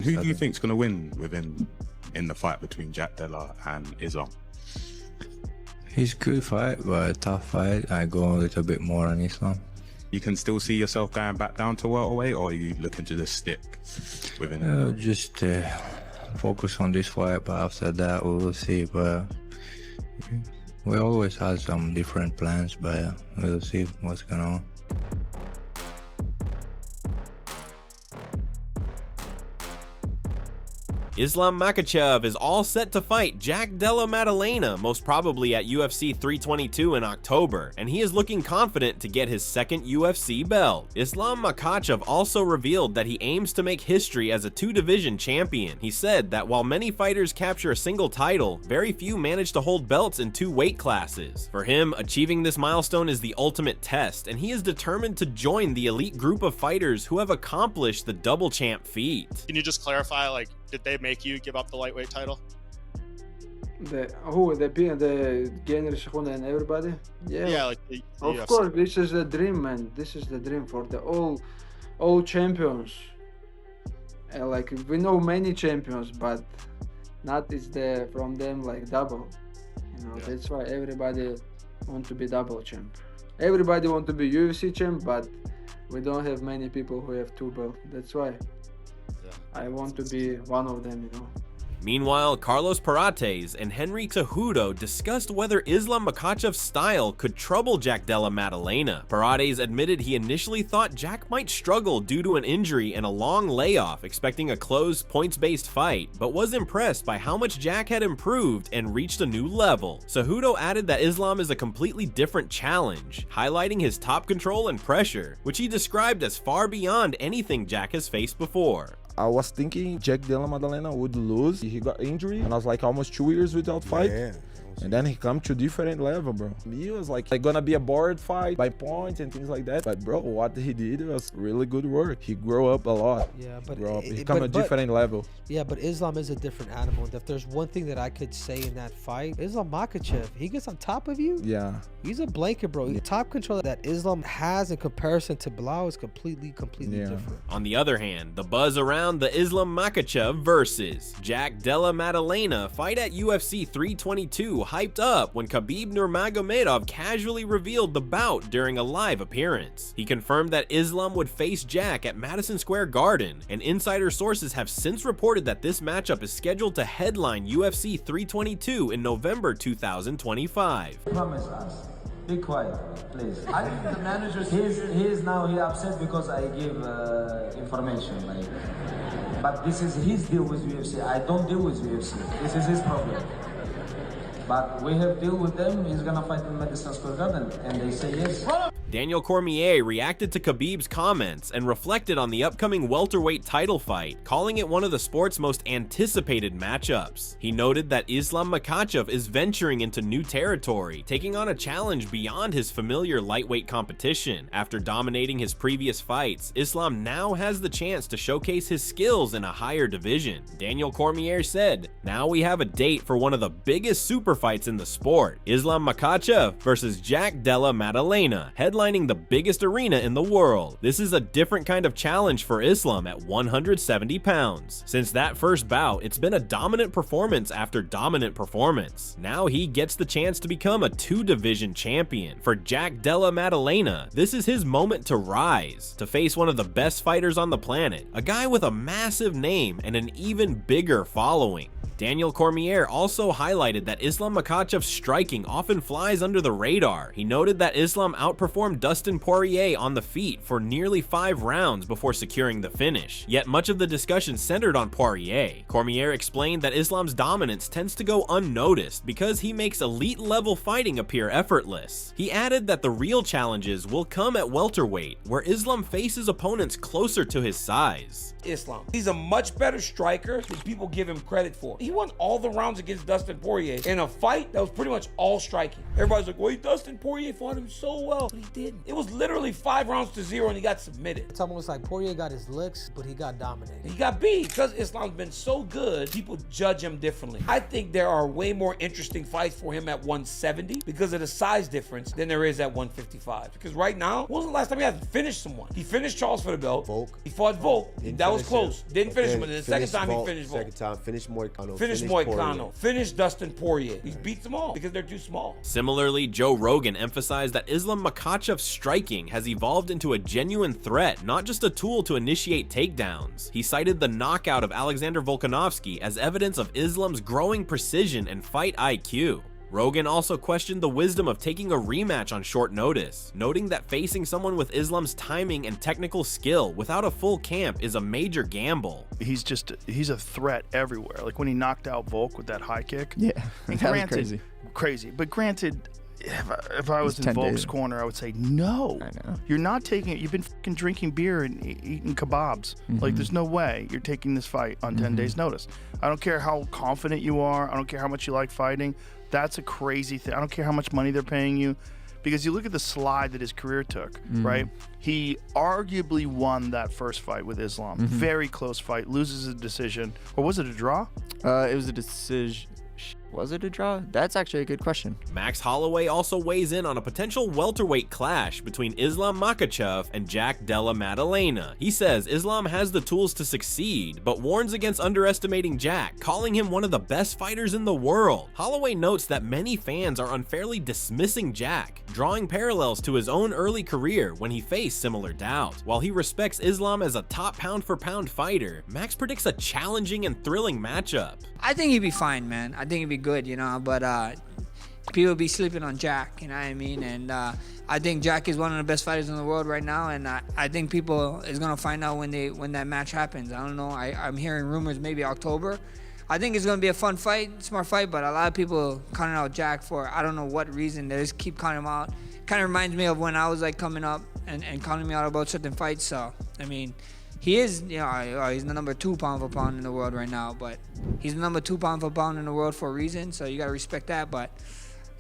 Who do you think's going to win in the fight between Jack Della and Islam? It's a good fight, but a tough fight. I go a little bit more on Islam. You can still see yourself going back down to welterweight, or are you looking to just stick within it? Just focus on this fight, but after that we will see. But we always have some different plans, but we'll see what's going on. Islam Makhachev is all set to fight Jack Della Maddalena, most probably at UFC 322 in October, and he is looking confident to get his second UFC belt. Islam Makhachev also revealed that he aims to make history as a two-division champion. He said that while many fighters capture a single title, very few manage to hold belts in two weight classes. For him, achieving this milestone is the ultimate test, and he is determined to join the elite group of fighters who have accomplished the double champ feat. Can you just clarify, like, did they make you give up the lightweight title? The Gainer Shahuna and everybody? Yeah, like the of UFC. course, this is the dream, man. This is the dream for the all champions. And like we know many champions, but not is the from them like double. You know, that's why everybody want to be double champ. Everybody want to be UFC champ, but we don't have many people who have two belts. That's why. I want to be one of them, you know. Meanwhile, Carlos Parates and Henry Cejudo discussed whether Islam Makhachev's style could trouble Jack Della Maddalena. Parates admitted he initially thought Jack might struggle due to an injury and a long layoff, expecting a close, points-based fight, but was impressed by how much Jack had improved and reached a new level. Cejudo added that Islam is a completely different challenge, highlighting his top control and pressure, which he described as far beyond anything Jack has faced before. I was thinking Jack Della Maddalena would lose. He got injury and I was like almost 2 years without fight. Yeah. And then he come to different level, bro. He was like gonna be a board fight by points and things like that. But bro, what he did was really good work. He grew up a lot. Yeah, but he come a different level. Yeah, but Islam is a different animal. And if there's one thing that I could say in that fight, Islam Makhachev, he gets on top of you. Yeah. He's a blanket, bro. The top control that Islam has in comparison to Bilal is completely different. On the other hand, the buzz around the Islam Makhachev versus Jack Della Maddalena fight at UFC 322 hyped up when Khabib Nurmagomedov casually revealed the bout during a live appearance. He confirmed that Islam would face Jack at Madison Square Garden, and insider sources have since reported that this matchup is scheduled to headline UFC 322 in November 2025. Promise us. Be quiet, please. I think the manager, he's upset because I give information, like. But this is his deal with UFC. I don't deal with UFC. This is his problem. But we have deal with them. He's gonna fight in Madison Square Garden, and they say yes. Daniel Cormier reacted to Khabib's comments and reflected on the upcoming welterweight title fight, calling it one of the sport's most anticipated matchups. He noted that Islam Makhachev is venturing into new territory, taking on a challenge beyond his familiar lightweight competition. After dominating his previous fights, Islam now has the chance to showcase his skills in a higher division. Daniel Cormier said, "Now we have a date for one of the biggest super fights in the sport, Islam Makhachev versus Jack Della Maddalena, headlining the biggest arena in the world. This is a different kind of challenge for Islam at 170 pounds. Since that first bout, it's been a dominant performance after dominant performance. Now he gets the chance to become a two-division champion. For Jack Della Maddalena, this is his moment to rise, to face one of the best fighters on the planet, a guy with a massive name and an even bigger following." Daniel Cormier also highlighted that Islam Makhachev's striking often flies under the radar. He noted that Islam outperformed Dustin Poirier on the feet for nearly 5 rounds before securing the finish, yet much of the discussion centered on Poirier. Cormier explained that Islam's dominance tends to go unnoticed because he makes elite-level fighting appear effortless. He added that the real challenges will come at welterweight, where Islam faces opponents closer to his size. Islam, he's a much better striker than people give him credit for. He won all the rounds against Dustin Poirier in a fight that was pretty much all striking. Everybody's like, wait, Dustin Poirier fought him so well. But he didn't. It was literally 5-0 and he got submitted. It's almost like Poirier got his licks, but he got dominated. He got beat. Because Islam's been so good, people judge him differently. I think there are way more interesting fights for him at 170 because of the size difference than there is at 155. Because right now, when was the last time he hasn't finished someone? He finished Charles for the belt. Volk. He fought Volk. That was close. Didn't finish him. And the second time Volk. he finished Volk. Second time, finished Moicano. Finished Moicano. Finished Dustin Poirier. He beats them all because they're too small. Similarly, Joe Rogan emphasized that Islam Makhachev's striking has evolved into a genuine threat, not just a tool to initiate takedowns. He cited the knockout of Alexander Volkanovski as evidence of Islam's growing precision and fight IQ. Rogan also questioned the wisdom of taking a rematch on short notice, noting that facing someone with Islam's timing and technical skill without a full camp is a major gamble. He's a threat everywhere. Like when he knocked out Volk with that high kick. Yeah, and that was crazy. But granted, if I was in Volk's corner, I would say, no, you're not taking it. You've been fucking drinking beer and eating kebabs. Like, there's no way you're taking this fight on 10 days notice. I don't care how confident you are. I don't care how much you like fighting. That's a crazy thing. I don't care how much money they're paying you. Because you look at the slide that his career took, right? He arguably won that first fight with Islam. Very close fight. Loses a decision. Or was it a draw? It was a decision. Was it a draw? That's actually a good question. Max Holloway also weighs in on a potential welterweight clash between Islam Makhachev and Jack Della Maddalena. He says Islam has the tools to succeed, but warns against underestimating Jack, calling him one of the best fighters in the world. Holloway notes that many fans are unfairly dismissing Jack, drawing parallels to his own early career when he faced similar doubt. While he respects Islam as a top pound-for-pound fighter, Max predicts a challenging and thrilling matchup. I think he'd be fine, man. I think he'd be good, you know, but people be sleeping on Jack, you know what I mean? And I think Jack is one of the best fighters in the world right now, and I think people is going to find out when that match happens. I don't know. I'm hearing rumors maybe October. I think it's going to be a fun fight, smart fight, but a lot of people counting out Jack for I don't know what reason. They just keep counting him out. Kind of reminds me of when I was like coming up and counting me out about certain fights. So, I mean, he is, you know, he's the number 2 pound for pound in the world right now, but he's the number 2 pound for pound in the world for a reason, so you got to respect that, but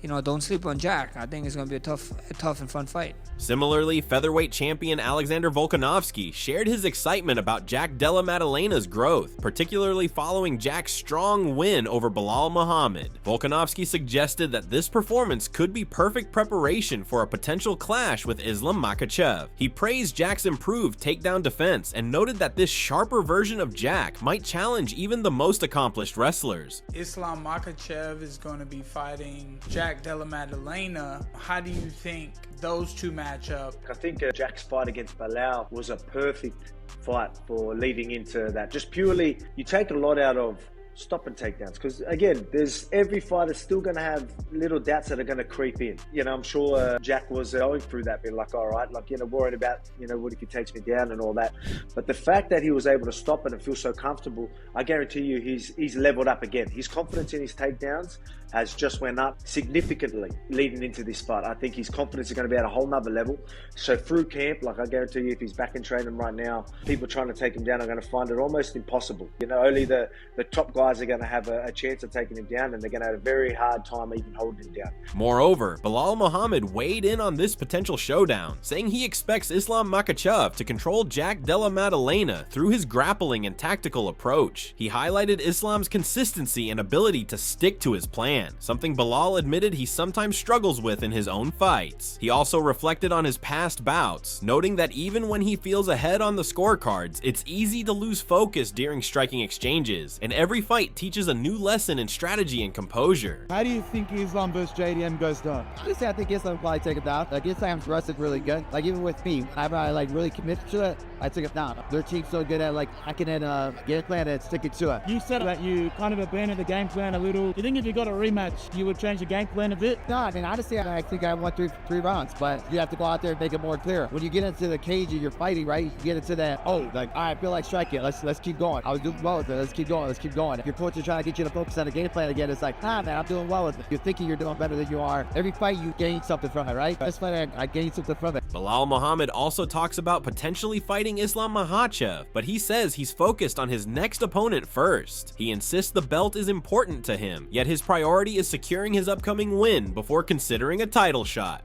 you know, don't sleep on Jack. I think it's going to be a tough and fun fight. Similarly, featherweight champion Alexander Volkanovski shared his excitement about Jack Della Maddalena's growth, particularly following Jack's strong win over Belal Muhammad. Volkanovski suggested that this performance could be perfect preparation for a potential clash with Islam Makhachev. He praised Jack's improved takedown defense and noted that this sharper version of Jack might challenge even the most accomplished wrestlers. Islam Makhachev is going to be fighting Jack Della Maddalena. How do you think those two match up? I think Jack's fight against Belal was a perfect fight for leading into that. Just purely, you take a lot out of stop and takedowns, because again, there's every fighter's still going to have little doubts that are going to creep in. You know, I'm sure Jack was going through that, being like, all right, like, you know, worried about, you know, what if he takes me down and all that. But the fact that he was able to stop it and feel so comfortable, I guarantee you he's leveled up again. His confidence in his takedowns has just went up significantly leading into this fight. I think his confidence is going to be at a whole nother level. So through camp, like, I guarantee you if he's back in training right now, people trying to take him down are going to find it almost impossible. You know, only the top guys are going to have a chance of taking him down, and they're going to have a very hard time even holding him down. Moreover, Belal Muhammad weighed in on this potential showdown, saying he expects Islam Makhachev to control Jack Della Maddalena through his grappling and tactical approach. He highlighted Islam's consistency and ability to stick to his plan, something Belal admitted he sometimes struggles with in his own fights. He also reflected on his past bouts, noting that even when he feels ahead on the scorecards, it's easy to lose focus during striking exchanges, and every fight teaches a new lesson in strategy and composure. How do you think Islam versus JDM goes down? Honestly, I think Islam will probably take it down. Like, Islam's wrestled really good. Like, even with me, I like really committed to it, I took it down. Their team's so good at like hacking in game plan and sticking to it. You said that you kind of abandoned the game plan a little. You think if you got a rematch, you would change the game plan a bit? No, I mean, honestly, I think I won three rounds, but you have to go out there and make it more clear. When you get into the cage and you're fighting, right, you get into that, oh, like, all right, I feel like striking, let's keep going. I was doing well with it, let's keep going. If your coach is trying to get you to focus on the game plan again, it's like, nah, man, I'm doing well with it. You're thinking you're doing better than you are. Every fight, you gain something from it, right? This fight, I gained something from it. Bilal Muhammad also talks about potentially fighting Islam Makhachev, but he says he's focused on his next opponent first. He insists the belt is important to him, yet his priority is securing his upcoming win before considering a title shot.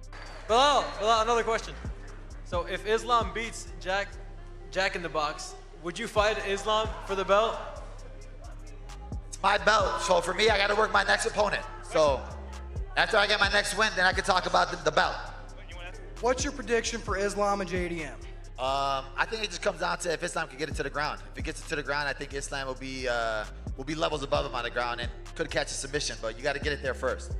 Bilal, another question. So if Islam beats Jack in the Box, would you fight Islam for the belt? It's my belt, so for me, I got to work my next opponent. So after I get my next win, then I can talk about the belt. What's your prediction for Islam and JDM? I think it just comes down to if Islam can get it to the ground. If it gets it to the ground, I think Islam will be levels above him on the ground and could catch a submission, but you got to get it there first.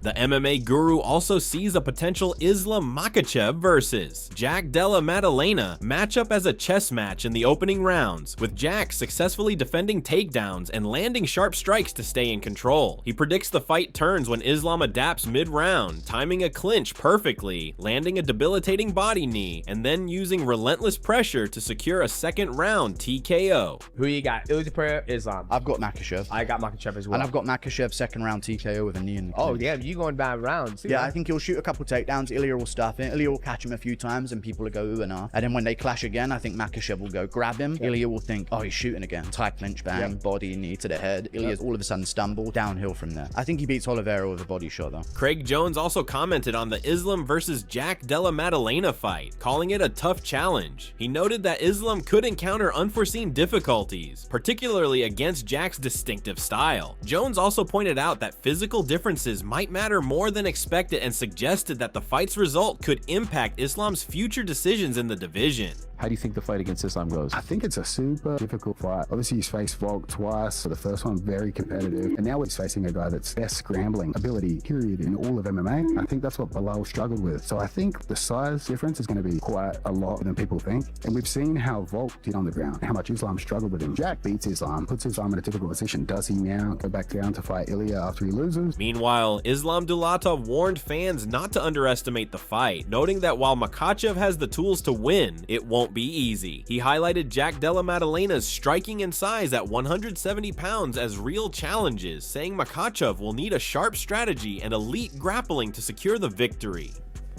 The MMA guru also sees a potential Islam Makhachev versus Jack Della Maddalena matchup as a chess match in the opening rounds, with Jack successfully defending takedowns and landing sharp strikes to stay in control. He predicts the fight turns when Islam adapts mid-round, timing a clinch perfectly, landing a debilitating body knee, and then using relentless pressure to secure a second round TKO. Who you got? Ilja Pereira, Islam. I've got Makhachev. I got Makhachev as well. And I've got Makhachev second round TKO with a knee in the clinch. Oh, yeah, you going by rounds. Yeah, I think he'll shoot a couple takedowns. Ilya will stuff it. Ilya will catch him a few times and people will go ooh and ah. And then when they clash again, I think Makhachev will go grab him. Yep. Ilya will think, oh, he's shooting again. Tight clinch, bang, yep. Body, knee to the head. Ilya's all of a sudden stumble, downhill from there. I think he beats Oliveira with a body shot though. Craig Jones also commented on the Islam versus Jack Della Maddalena fight, calling it a tough challenge. He noted that Islam could encounter unforeseen difficulties, particularly against Jack's distinctive style. Jones also pointed out that physical differences might matter more than expected and suggested that the fight's result could impact Islam's future decisions in the division. How do you think the fight against Islam goes? I think it's a super difficult fight. Obviously, he's faced Volk twice, so the first one very competitive, and now he's facing a guy that's best scrambling ability, period, in all of MMA. I think that's what Bilal struggled with. So I think the size difference is going to be quite a lot than people think. And we've seen how Volk did on the ground, how much Islam struggled with him. Jack beats Islam, puts Islam in a difficult position. Does he now go back down to fight Ilya after he loses? Meanwhile, Islam Dulatov warned fans not to underestimate the fight, noting that while Makhachev has the tools to win, it won't be easy. He highlighted Jack Della Maddalena's striking and size at 170 pounds as real challenges, saying Makhachev will need a sharp strategy and elite grappling to secure the victory.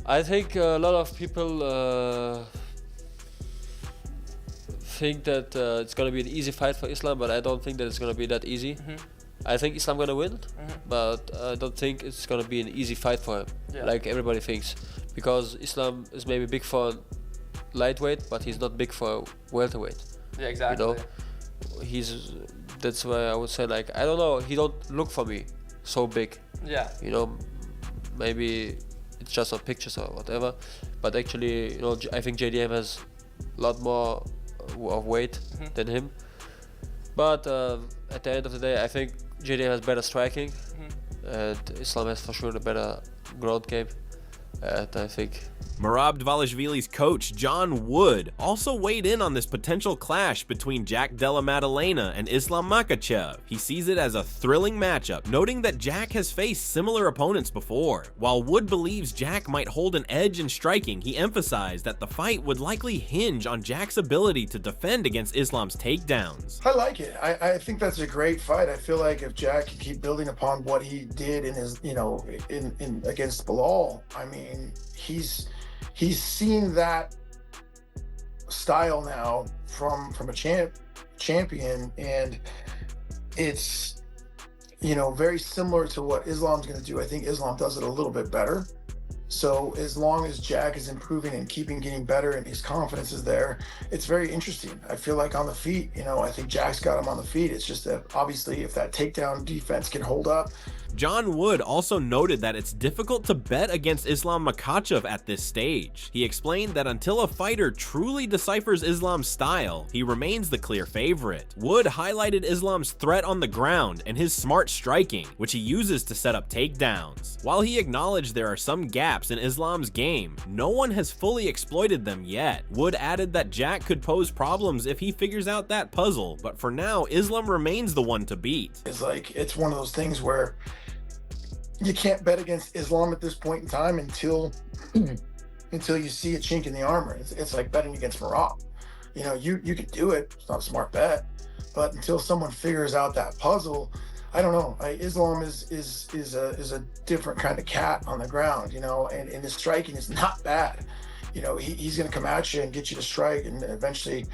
I think a lot of people think that it's going to be an easy fight for Islam, but I don't think that it's going to be that easy. I think Islam going to win, but I don't think it's going to be an easy fight for him, like everybody thinks, because Islam is maybe big for lightweight, but he's not big for welterweight. Yeah, exactly. You know, that's why I would say, like, I don't know, he don't look for me so big. Yeah. You know, maybe it's just on pictures or whatever, but actually, you know, I think JDM has a lot more of weight than him. But at the end of the day, I think JDM has better striking, and Islam has for sure the better ground game. And I think Merab Dvalishvili's coach, John Wood, also weighed in on this potential clash between Jack Della Maddalena and Islam Makhachev. He sees it as a thrilling matchup, noting that Jack has faced similar opponents before. While Wood believes Jack might hold an edge in striking, he emphasized that the fight would likely hinge on Jack's ability to defend against Islam's takedowns. I like it. I think that's a great fight. I feel like if Jack can keep building upon what he did in his, in against Bilal, I mean, he's seen that style now from a champion, and it's very similar to what Islam's going to do. I think Islam does it a little bit better. So as long as Jack is improving and getting better and his confidence is there, it's very interesting. I feel like on the feet, I think Jack's got him on the feet. It's just that obviously if that takedown defense can hold up. John Wood also noted that it's difficult to bet against Islam Makhachev at this stage. He explained that until a fighter truly deciphers Islam's style, he remains the clear favorite. Wood highlighted Islam's threat on the ground and his smart striking, which he uses to set up takedowns. While he acknowledged there are some gaps in Islam's game, no one has fully exploited them yet. Wood added that Jack could pose problems if he figures out that puzzle, but for now, Islam remains the one to beat. It's one of those things where you can't bet against Islam at this point in time until you see a chink in the armor. It's like betting against Marab. You know, you can do it. It's not a smart bet, but until someone figures out that puzzle, I don't know. Islam is a different kind of cat on the ground, you know, and his striking is not bad. You know, he's going to come at you and get you to strike and eventually,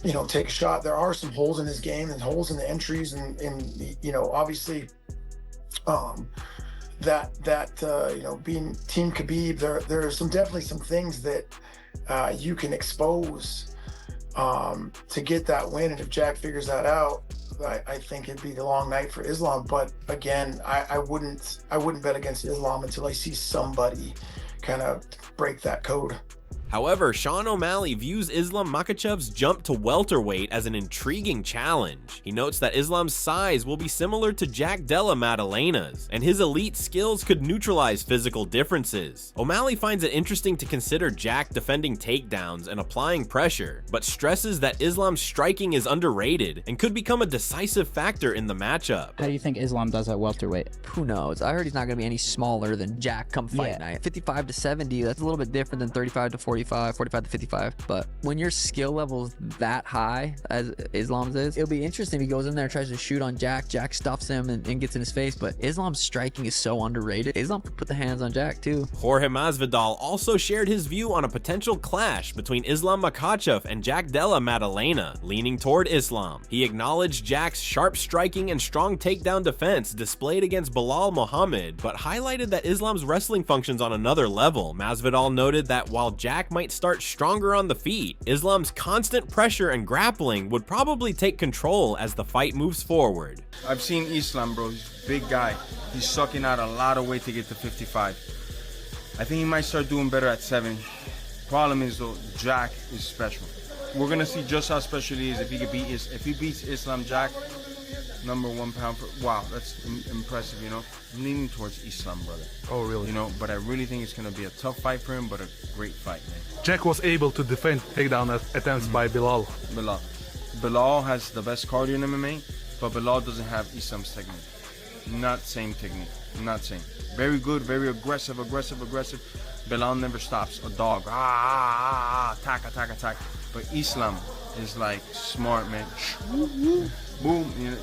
you know, take a shot. There are some holes in his game and holes in the entries and you know, obviously, you know, being Team Khabib, there are definitely some things that you can expose to get that win. And if Jack figures that out, I think it'd be the long night for Islam. But again, I wouldn't bet against Islam until I see somebody kind of break that code. However, Sean O'Malley views Islam Makhachev's jump to welterweight as an intriguing challenge. He notes that Islam's size will be similar to Jack Della Maddalena's, and his elite skills could neutralize physical differences. O'Malley finds it interesting to consider Jack defending takedowns and applying pressure, but stresses that Islam's striking is underrated and could become a decisive factor in the matchup. How do you think Islam does at welterweight? Who knows? I heard he's not going to be any smaller than Jack come fight night. 55 to 70, that's a little bit different than 35 to 45, 45 to 55. But when your skill level is that high, as Islam's is, it'll be interesting if he goes in there and tries to shoot on Jack. Jack stuffs him and gets in his face. But Islam's striking is so underrated. Islam could put the hands on Jack too. Jorge Masvidal also shared his view on a potential clash between Islam Makhachev and Jack Della Maddalena, leaning toward Islam. He acknowledged Jack's sharp striking and strong takedown defense displayed against Belal Muhammad, but highlighted that Islam's wrestling functions on another level. Masvidal noted that while Jack might start stronger on the feet, Islam's constant pressure and grappling would probably take control as the fight moves forward. I've seen Islam, bro. He's a big guy. He's sucking out a lot of weight to get to 55. I think he might start doing better at 70. Problem is though, Jack is special. We're gonna see just how special he is if he beats Islam Jack. #1 pound for, wow, that's impressive, you know. I'm leaning towards Islam, brother. Oh, really? You know, but I really think it's gonna be a tough fight for him, but a great fight, man. Jack was able to defend takedown attempts by Belal. Belal has the best cardio in MMA, but Belal doesn't have Islam's technique. Not same technique, not same. Very good, very aggressive. Belal never stops, a dog. Attack. But Islam is like smart, man. Boom, you know.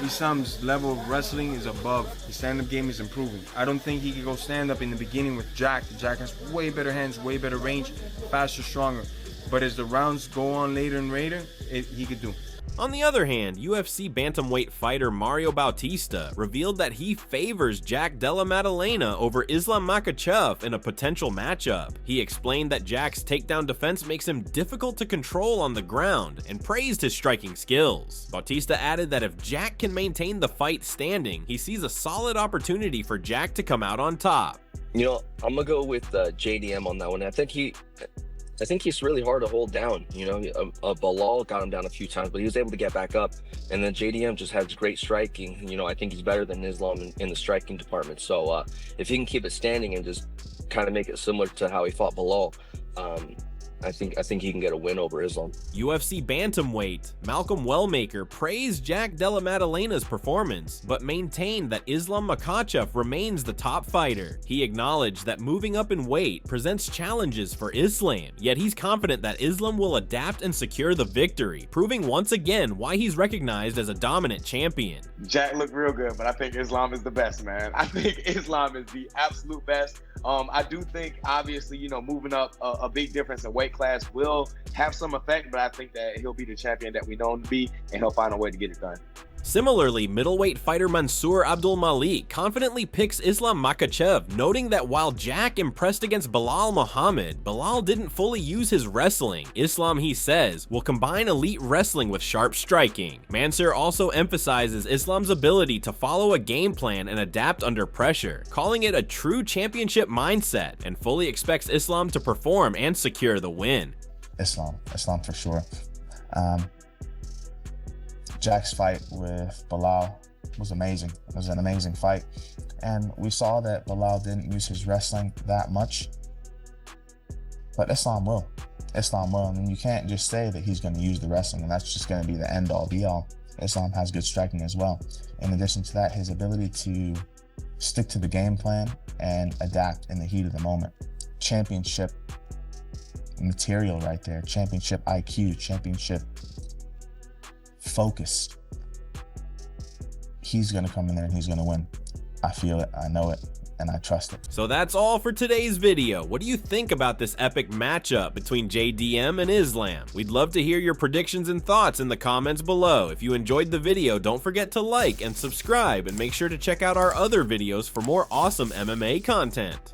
Islam's level of wrestling is above. His stand-up game is improving. I don't think he could go stand-up in the beginning with Jack. Jack has way better hands, way better range, faster, stronger. But as the rounds go on later and later, he could do. On the other hand, UFC bantamweight fighter Mario Bautista revealed that he favors Jack Della Maddalena over Islam Makhachev in a potential matchup. He explained that Jack's takedown defense makes him difficult to control on the ground and praised his striking skills. Bautista added that if Jack can maintain the fight standing, he sees a solid opportunity for Jack to come out on top. You know, I'm gonna go with JDM on that one. I think he's really hard to hold down. You know, Belal got him down a few times, but he was able to get back up. And then JDM just has great striking. You know, I think he's better than Islam in the striking department. So if he can keep it standing and just kind of make it similar to how he fought Belal, I think he can get a win over Islam. UFC bantamweight Malcolm Wellmaker praised Jack Della Maddalena's performance, but maintained that Islam Makhachev remains the top fighter. He acknowledged that moving up in weight presents challenges for Islam, yet he's confident that Islam will adapt and secure the victory, proving once again why he's recognized as a dominant champion. Jack looked real good, but I think Islam is the best, man. I think Islam is the absolute best. I do think, obviously, you know, moving up a big difference in weight class will have some effect, but I think that he'll be the champion that we know him to be, and he'll find a way to get it done. Similarly, middleweight fighter Mansour Abdul Malik confidently picks Islam Makhachev, noting that while Jack impressed against Belal Muhammad, Belal didn't fully use his wrestling. Islam, he says, will combine elite wrestling with sharp striking. Mansour also emphasizes Islam's ability to follow a game plan and adapt under pressure, calling it a true championship mindset, and fully expects Islam to perform and secure the win. Islam for sure. Jack's fight with Belal was amazing. It was an amazing fight. And we saw that Belal didn't use his wrestling that much, but Islam will. And you can't just say that he's going to use the wrestling and that's just going to be the end all be all. Islam has good striking as well. In addition to that, his ability to stick to the game plan, and adapt in the heat of the moment. Championship material right there. Championship IQ, championship focused. He's going to come in there and he's going to win. I feel it, I know it, and I trust it. So that's all for today's video. What do you think about this epic matchup between JDM and Islam? We'd love to hear your predictions and thoughts in the comments below. If you enjoyed the video, don't forget to like and subscribe, and make sure to check out our other videos for more awesome MMA content.